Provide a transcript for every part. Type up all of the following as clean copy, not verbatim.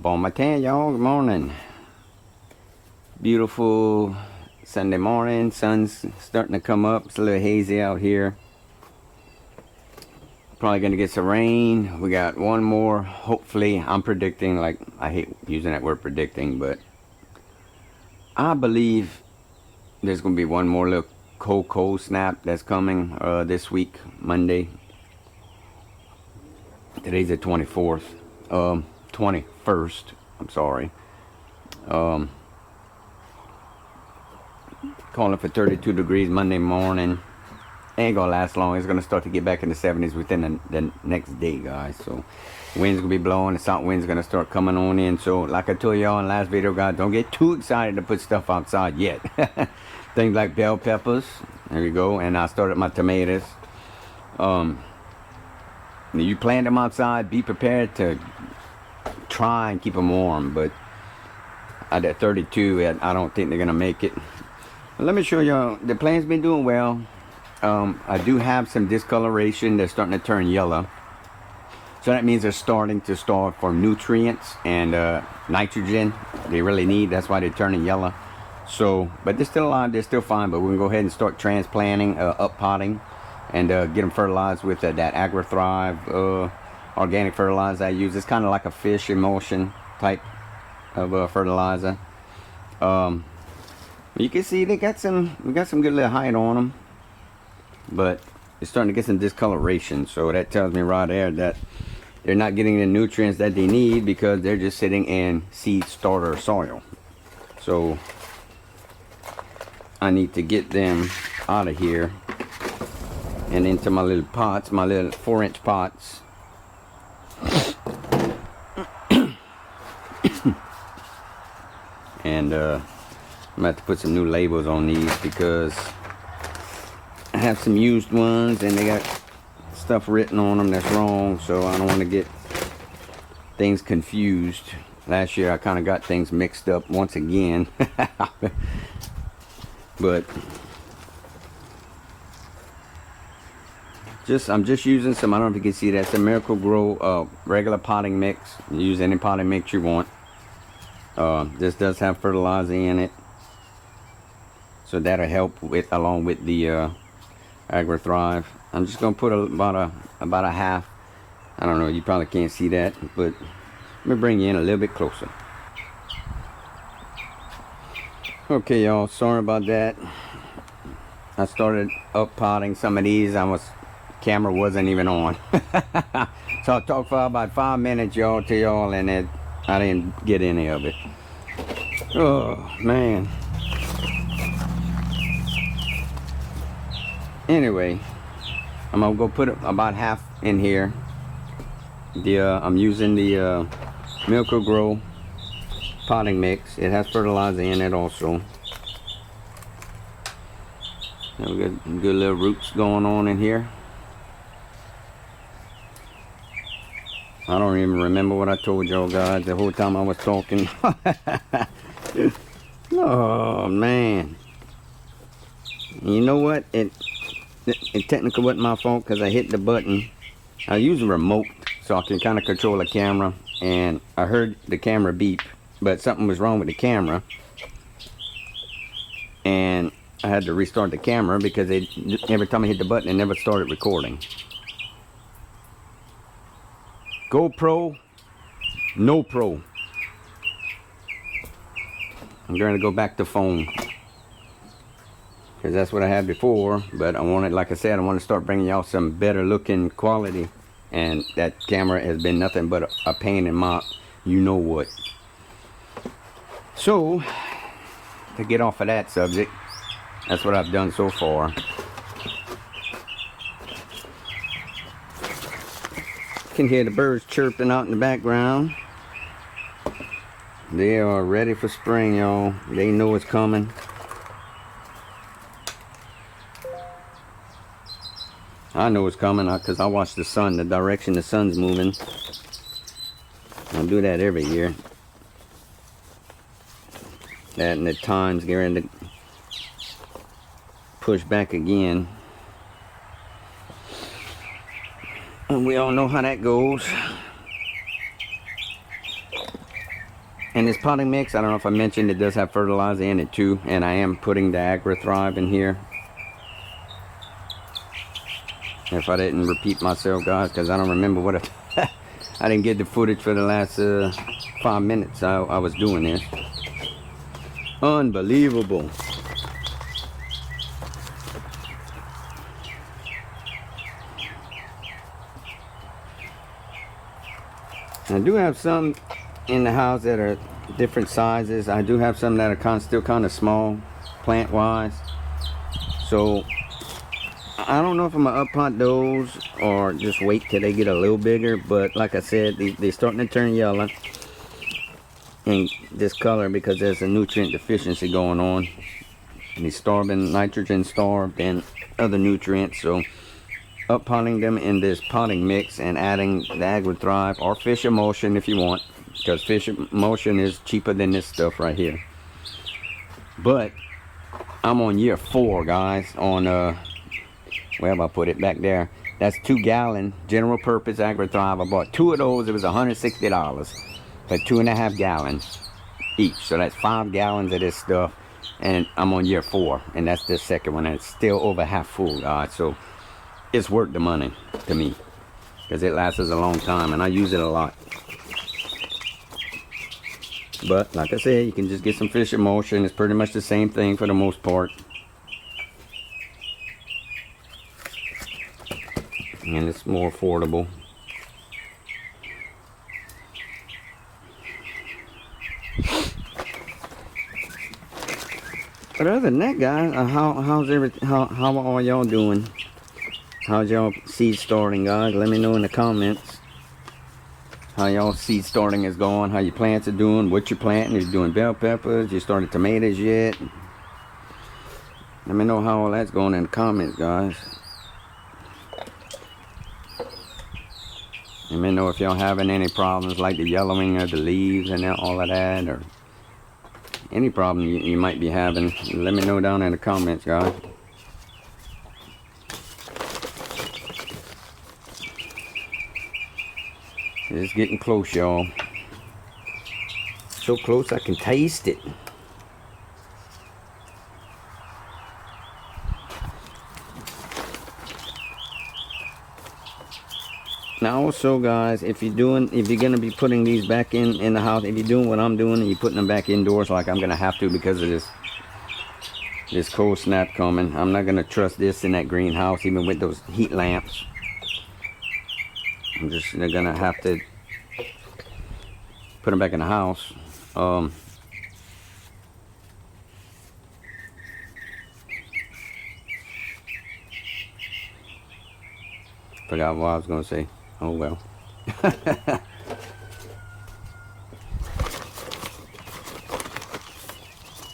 on my tan, y'all. Good morning. Beautiful Sunday morning. Sun's starting to come up. It's a little hazy out here. Probably gonna get some rain. We got one more. Hopefully, I'm predicting, like, I hate using that word predicting, but I believe there's gonna be one more little cold snap that's coming this week, Monday. Today's the 24th. 21st. I'm sorry. Calling for 32 degrees Monday morning. Ain't gonna last long. It's gonna start to get back in the 70s within the next day, guys. So wind's gonna be blowing. The south wind's gonna start coming on in. So like I told y'all in the last video, guys, don't get too excited to put stuff outside yet. Things like bell peppers, there we go. And I started my tomatoes. You plant them outside, be prepared to try and keep them warm, but at that 32, I don't think they're gonna make it. Let me show y'all. The plant's been doing well. I do have some discoloration. They're starting to turn yellow, so that means they're starting to starve for nutrients and nitrogen they really need. That's why they're turning yellow. So, but they're still alive. They're still fine. But we're gonna go ahead and start transplanting, up potting, and get them fertilized with that AgriThrive organic fertilizer I use. It's kind of like a fish emulsion type of fertilizer. You can see we got some good little height on them, but it's starting to get some discoloration. So that tells me right there that they're not getting the nutrients that they need because they're just sitting in seed starter soil. So I need to get them out of here and into my little pots, my little 4-inch pots. And I'm gonna have to put some new labels on these because I have some used ones and they got stuff written on them that's wrong, so I don't want to get things confused. Last year I kind of got things mixed up once again. But I'm just using some, I don't know if you can see that, it's a Miracle-Gro regular potting mix. You use any potting mix you want. This does have fertilizer in it, so that'll help with, along with the AgriThrive. I'm just gonna put about a half. I don't know, you probably can't see that, but let me bring you in a little bit closer. Okay, y'all, sorry about that. I started up potting some of these. Camera wasn't even on. So I talked for about 5 minutes, y'all, to y'all, and I didn't get any of it. Oh man. Anyway, I'm gonna go put about half in here. I'm using the Miracle-Gro potting mix. It has fertilizer in it also. Now we got good little roots going on in here. I don't even remember what I told y'all guys the whole time I was talking. Oh man. You know what? It technically wasn't my fault because I hit the button. I use a remote so I can kind of control the camera, and I heard the camera beep, but something was wrong with the camera, and I had to restart the camera because every time I hit the button it never started recording. GoPro, no pro. I'm going to go back to phone because that's what I had before, but I wanted, like I said, I want to start bringing y'all some better looking quality, and that camera has been nothing but a pain in my you know what. So to get off of that subject, that's what I've done so far. You can hear the birds chirping out in the background. They are ready for spring, y'all. They know it's coming. I know it's coming because I watch the sun, the direction the sun's moving. I do that every year. That and the time's getting to push back again. And we all know how that goes. And this potting mix, I don't know if I mentioned, it does have fertilizer in it too, and I am putting the Agri-Thrive in here. If I didn't repeat myself, guys, because I don't remember what I didn't get the footage for the last 5 minutes I was doing this. Unbelievable. I do have some in the house that are different sizes. I do have some that are still kind of small plant wise, so I don't know if I'm gonna up pot those or just wait till they get a little bigger. But like I said, they're starting to turn yellow in this color because there's a nutrient deficiency going on, and he's starving, nitrogen starved and other nutrients. So up potting them in this potting mix and adding the Agri-Thrive or Fish Emulsion if you want, because Fish Emulsion is cheaper than this stuff right here. But I'm on year 4, guys, on where have I put it? Back there. That's 2-gallon general purpose Agri-Thrive. I bought 2 of those. It was $160 for 2.5 gallons each, so that's 5 gallons of this stuff, and I'm on year 4, and that's the second one, and it's still over half full, guys. So it's worth the money to me because it lasts us a long time and I use it a lot. But like I said, you can just get some Fish Emulsion. It's pretty much the same thing for the most part, and it's more affordable. But other than that, guys, how are y'all doing? How's y'all seed starting, guys? Let me know in the comments how y'all seed starting is going, how your plants are doing, what you're planting. You're doing bell peppers, you started tomatoes yet? Let me know how all that's going in the comments, guys. Let me know if y'all having any problems like the yellowing of the leaves and all of that, or any problem you might be having. Let me know down in the comments, guys. It's getting close, y'all. So close I can taste it. Now also, guys, if you're gonna be putting these back in the house, if you're doing what I'm doing and you're putting them back indoors like I'm gonna have to because of this cold snap coming, I'm not gonna trust this in that greenhouse even with those heat lamps. I'm just gonna have to put them back in the house. Forgot what I was gonna say. Oh well.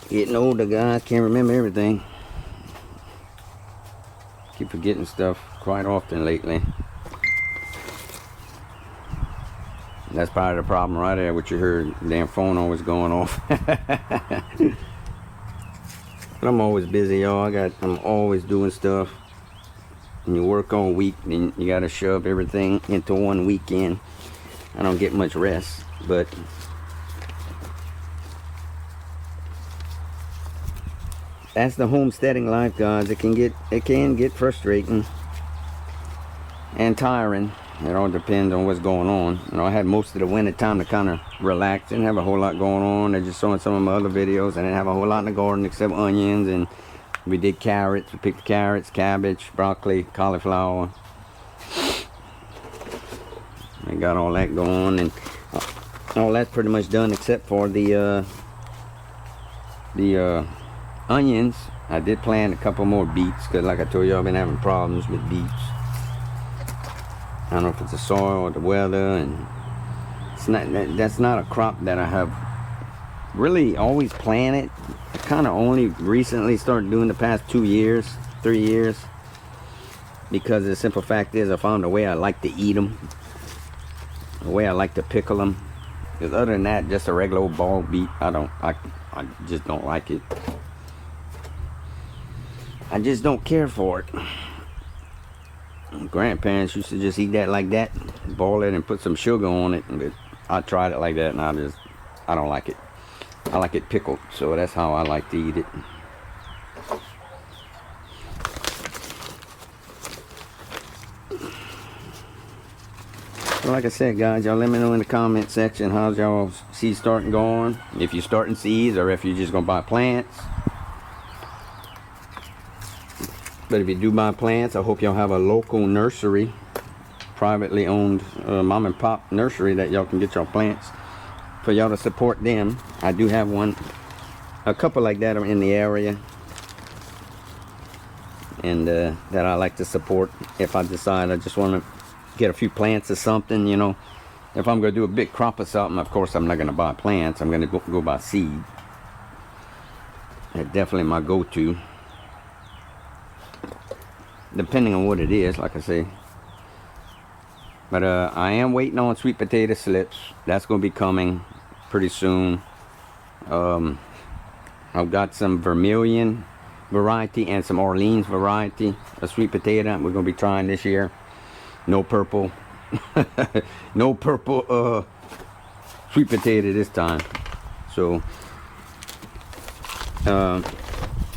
Getting older, guys, can't remember everything. Keep forgetting stuff quite often lately. That's probably the problem right there, what you heard. Damn phone always going off. But I'm always busy, y'all. I'm always doing stuff. When you work all week, then you gotta shove everything into one weekend. I don't get much rest, but that's the homesteading life, guys. It can get frustrating and tiring. It all depends on what's going on. You know, I had most of the winter time to kind of relax. Didn't have a whole lot going on. I just saw in some of my other videos. I didn't have a whole lot in the garden except onions, and we did carrots. We picked carrots, cabbage, broccoli, cauliflower. I got all that going, and all that's pretty much done except for the onions. I did plant a couple more beets because, like I told you, I've been having problems with beets. I don't know if it's the soil or the weather, and that's not a crop that I have really always planted. I kind of only recently started doing the past 2 years, 3 years, because the simple fact is I found a way I like to eat them, a way I like to pickle them. Because other than that, just a regular old ball beet, I just don't like it. I just don't care for it. Grandparents used to just eat that like that, boil it and put some sugar on it, but I tried it like that and I don't like it. I like it pickled, so that's how I like to eat it. So like I said, guys, y'all let me know in the comment section how's y'all seed starting going. If you're starting seeds or if you're just gonna buy plants. But if you do buy plants, I hope y'all have a local nursery, privately owned mom and pop nursery that y'all can get y'all plants for y'all to support them. I do have one, a couple like that are in the area, and that I like to support if I decide I just want to get a few plants or something, you know. If I'm going to do a big crop of something, of course I'm not going to buy plants. I'm going to go buy seed. That's definitely my go-to, depending on what it is, like I say. But I am waiting on sweet potato slips. That's going to be coming pretty soon. I've got some Vermilion variety and some Orleans variety of sweet potato we're going to be trying this year. No purple. No purple sweet potato this time. So I'm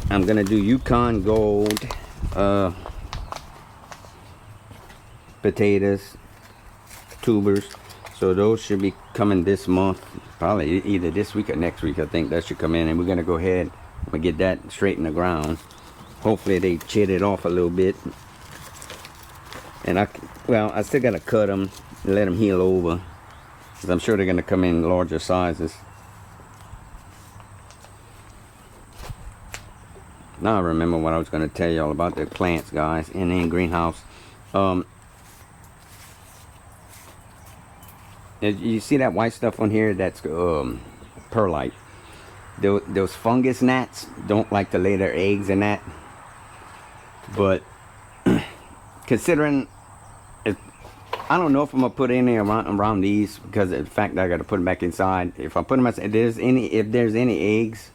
going to do Yukon Gold potatoes, tubers. So those should be coming this month, probably either this week or next week. I think that should come in, and we're gonna go ahead and get that straight in the ground. Hopefully they chit it off a little bit, and I still gotta cut them and let them heal over, because I'm sure they're gonna come in larger sizes. Now I remember what I was gonna tell y'all about the plants, guys, in the greenhouse. You see that white stuff on here? That's perlite. Those fungus gnats don't like to lay their eggs in that. But considering, I don't know if I'm gonna put any around these, because of the fact that I got to put them back inside. If I put them, if there's any eggs,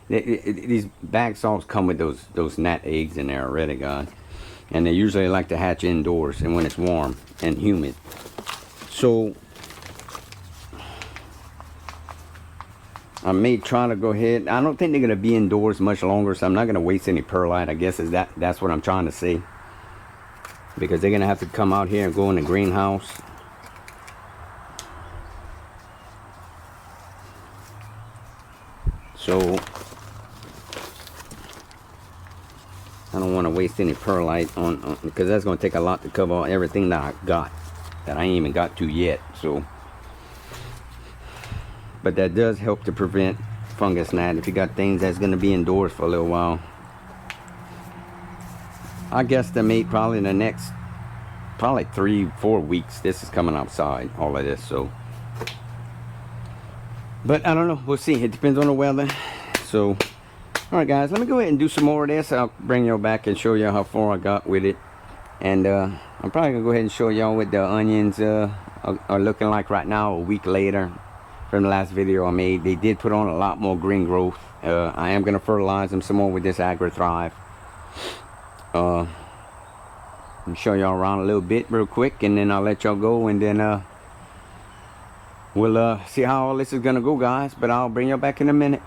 these bag salts come with those gnat eggs in there already, guys, and they usually like to hatch indoors and when it's warm and humid. So I may try to go ahead. I don't think they're gonna be indoors much longer, so I'm not gonna waste any perlite. I guess that's what I'm trying to say, because they're gonna have to come out here and go in the greenhouse. So I don't want to waste any perlite on, because that's gonna take a lot to cover everything that I got, that I ain't even got to yet. So, but that does help to prevent fungus gnat if you got things that's going to be indoors for a little while. I guesstimate probably in the next 3-4 weeks this is coming outside, all of this. So, but I don't know, we'll see. It depends on the weather. So alright guys, let me go ahead and do some more of this. I'll bring y'all back and show y'all how far I got with it. And I'm probably gonna go ahead and show y'all what the onions are looking like right now, a week later from the last video I made. They did put on a lot more green growth. I am going to fertilize them some more with this Agri-Thrive. I'll show y'all around a little bit real quick, and then I'll let y'all go, and then we'll see how all this is going to go, guys. But I'll bring y'all back in a minute.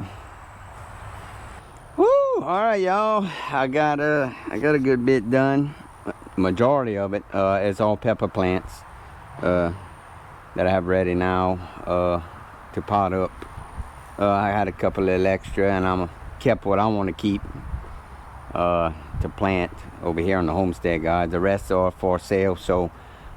Woo! Alright, y'all. I got a good bit done. Majority of it is all pepper plants that I have ready now to pot up. I had a couple little extra, and I'm kept what I want to keep to plant over here on the homestead, guys. The rest are for sale. So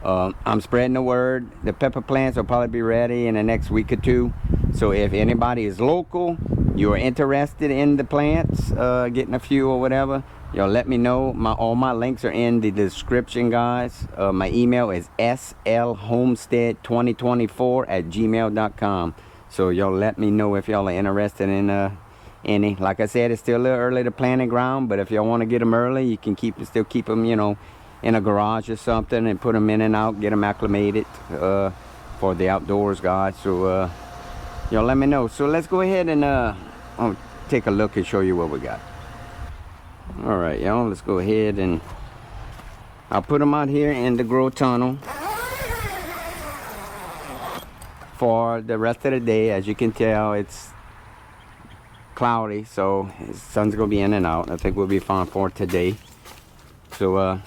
I'm spreading the word. The pepper plants will probably be ready in the next week or two. So if anybody is local, you are interested in the plants, getting a few or whatever, y'all let me know. All my links are in the description, guys. My email is slhomestead2024@gmail.com. So y'all let me know if y'all are interested in any. Like I said, it's still a little early to plant in ground, but if y'all want to get them early, you can still keep them, you know, in a garage or something, and put them in and out, get them acclimated for the outdoors, guys. So y'all let me know. So let's go ahead and I'll take a look and show you what we got. All right, y'all, let's go ahead and I'll put them out here in the grow tunnel. for the rest of the day. As you can tell, it's cloudy, so the sun's gonna be in and out. I think we'll be fine for today. So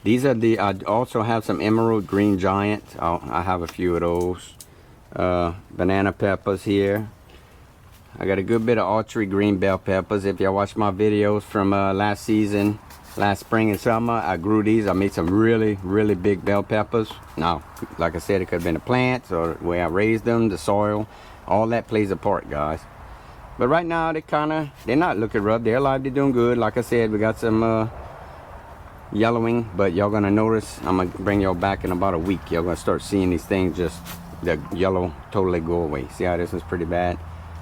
these are the, I also have some emerald green giant. I have a few of those. Banana peppers here. I got a good bit of archery green bell peppers. If y'all watch my videos from last season, last spring and summer, I grew these. I made some really big bell peppers. Now, like I said, it could have been the plants or the way I raised them, the soil. All that plays a part, guys. But right now, they're not looking rough. They're alive, they're doing good. Like I said, we got some yellowing, but y'all gonna notice, I'm gonna bring y'all back in about a week. Y'all gonna start seeing these things, just the yellow totally go away. See how this one's pretty bad?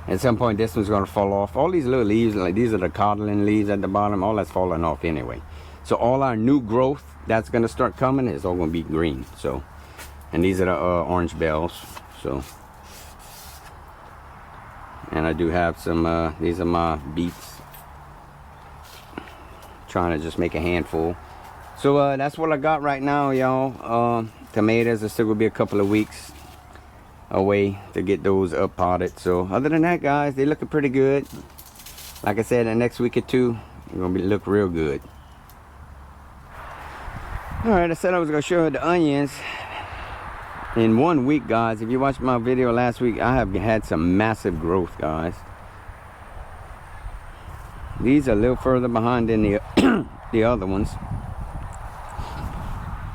At some point, this one's gonna fall off. All these little leaves, like these are the codling leaves at the bottom, all that's falling off anyway. So all our new growth that's gonna start coming is all gonna be green. So, and these are the orange bells. So, and I do have some, these are my beets. Trying to just make a handful. So that's what I got right now, y'all. Tomatoes are still gonna be a couple of weeks away to get those up potted. So other than that, guys, they looking pretty good. Like I said, the next week or two, they're gonna look real good. All right, I said I was gonna show you the onions. In 1 week, guys, if you watched my video last week, I have had some massive growth, guys. These are a little further behind than the the other ones.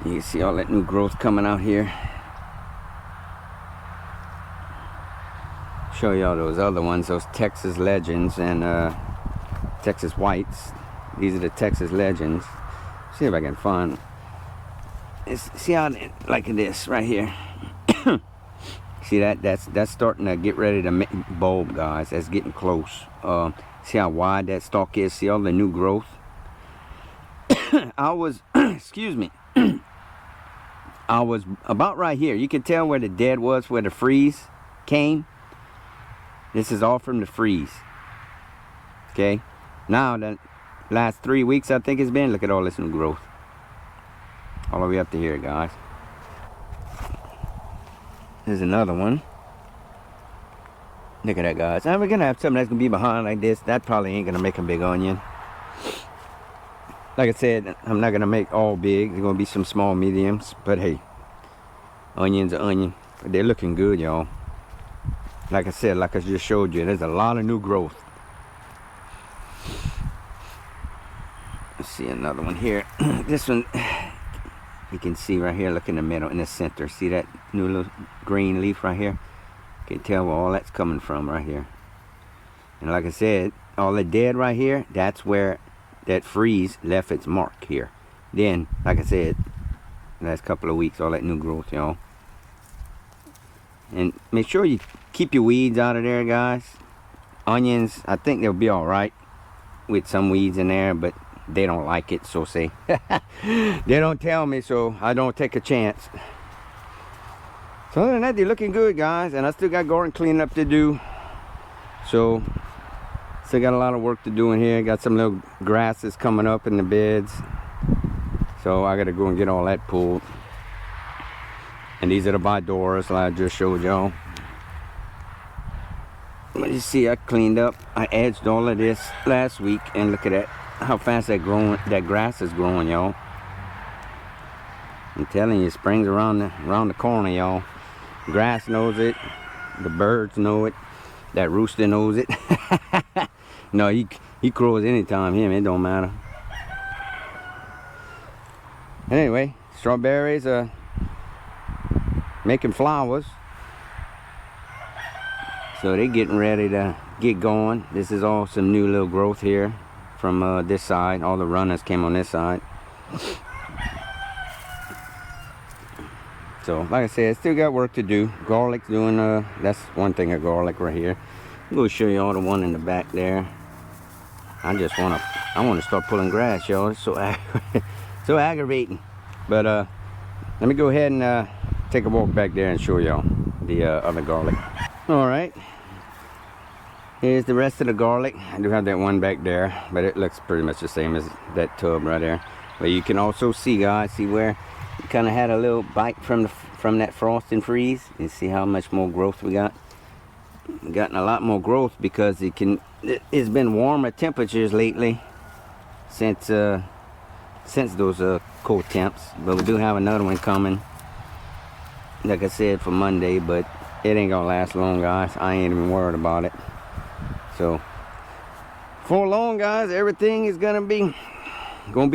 You see all that new growth coming out here. Show y'all those other ones, those Texas Legends and Texas Whites. These are the Texas Legends. See if I can find. See how, like this right here. See that? That's starting to get ready to bulb, guys. That's getting close. See how wide that stalk is? See all the new growth? I was, excuse me. I was about right here. You can tell where the dead was, where the freeze came. This is all from the freeze. Okay? Now, the last 3 weeks, I think it's been, look at all this new growth. All the way up to here, guys. There's another one. Look at that, guys. And we're gonna have something that's gonna be behind like this. That probably ain't gonna make a big onion. Like I said, I'm not gonna make all big. There's gonna be some small mediums, but hey, onions are onion. But they're looking good, y'all. Like I said, like I just showed you, there's a lot of new growth. Let's see another one here. This one, you can see right here. Look in the middle, in the center. See that new little green leaf right here? You can tell where all that's coming from right here. And like I said, all the dead right here, that's where that freeze left its mark here. Then, like I said, last couple of weeks, all that new growth, y'all. And make sure you keep your weeds out of there, guys. Onions, I think they'll be all right with some weeds in there, but they don't like it, so say. They don't tell me, so I don't take a chance. So other than that, they're looking good, guys. And I still got garden cleaning up to do. So, still got a lot of work to do in here. Got some little grasses coming up in the beds. So I gotta go and get all that pulled. And these are the bidoras like I just showed y'all. But you see, I cleaned up. I edged all of this last week. And look at that. How fast that grass is growing, y'all. I'm telling you, spring's around the corner, y'all. Grass knows it. The birds know it. That rooster knows it. No, he crows anytime. Him, it don't matter. Anyway, strawberries are making flowers. So they're getting ready to get going. This is all some new little growth here from this side. All the runners came on this side. So, like I said, still got work to do. Garlic's doing, that's one thing of garlic right here. I'm going to show you all the one in the back there. I want to start pulling grass, y'all. It's so, so aggravating. But, let me go ahead and take a walk back there and show y'all the other garlic. All right. Here's the rest of the garlic. I do have that one back there, but it looks pretty much the same as that tub right there. But you can also see, guys, see where kind of had a little bite from that frost and freeze. You see how much more growth we got. We've gotten a lot more growth because it's been warmer temperatures lately since those cold temps. But we do have another one coming, like I said, for Monday, but it ain't gonna last long, guys. I ain't even worried about it. So for long, guys, everything is gonna be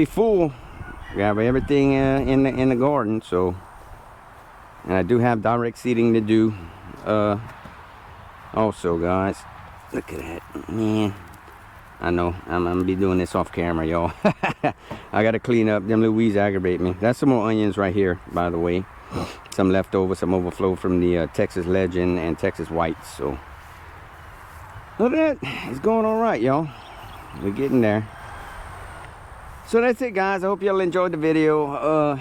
full. We have everything in the garden. So, and I do have direct seeding to do also, guys. Look at that, man. I know I'm gonna be doing this off camera, y'all. I gotta clean up. Them little weeds aggravate me. That's some more onions right here, by the way. Some leftover, some overflow from the Texas Legend and Texas Whites. So look at that, it's going all right, y'all. We're getting there. So that's it, guys. I hope y'all enjoyed the video.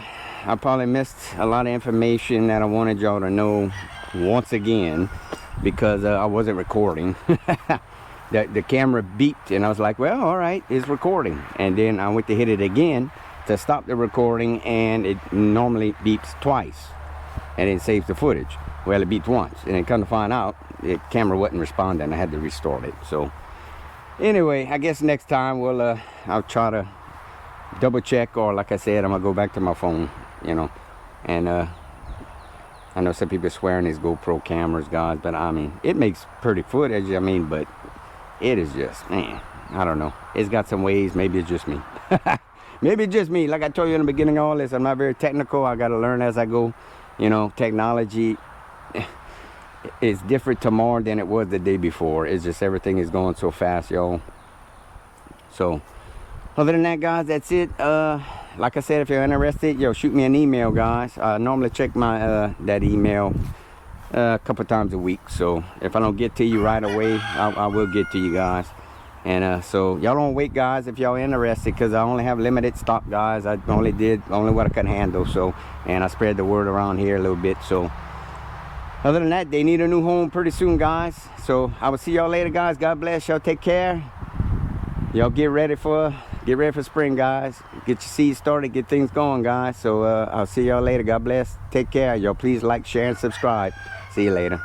I probably missed a lot of information that I wanted y'all to know once again, because I wasn't recording. The camera beeped and I was like, well, all right, it's recording. And then I went to hit it again to stop the recording, and it normally beeps twice and it saves the footage. Well, it beeped once, and then come to find out the camera wasn't responding. I had to restart it. So anyway, I guess next time I'll try to double check, or like I said, I'm gonna go back to my phone, you know. And I know some people swearing these GoPro cameras, guys, but I mean, it makes pretty footage. I mean, but it is just, man, I don't know. It's got some ways. Maybe it's just me. Maybe it's just me. Like I told you in the beginning of all this, I'm not very technical. I got to learn as I go. You know, technology is different tomorrow than it was the day before. It's just everything is going so fast, y'all. So other than that, guys, that's it. Like I said, if you're interested, yo, shoot me an email, guys. I normally check my that email a couple times a week. So if I don't get to you right away, I will get to you guys. And so y'all don't wait, guys, if y'all interested, because I only have limited stock, guys. I only what I could handle. So, and I spread the word around here a little bit. So other than that, they need a new home pretty soon, guys. So I will see y'all later, guys. God bless y'all. Take care. Y'all get ready for spring, guys. Get your seeds started, get things going, guys. So I'll see y'all later. God bless. Take care. Y'all please like, share, and subscribe. See you later.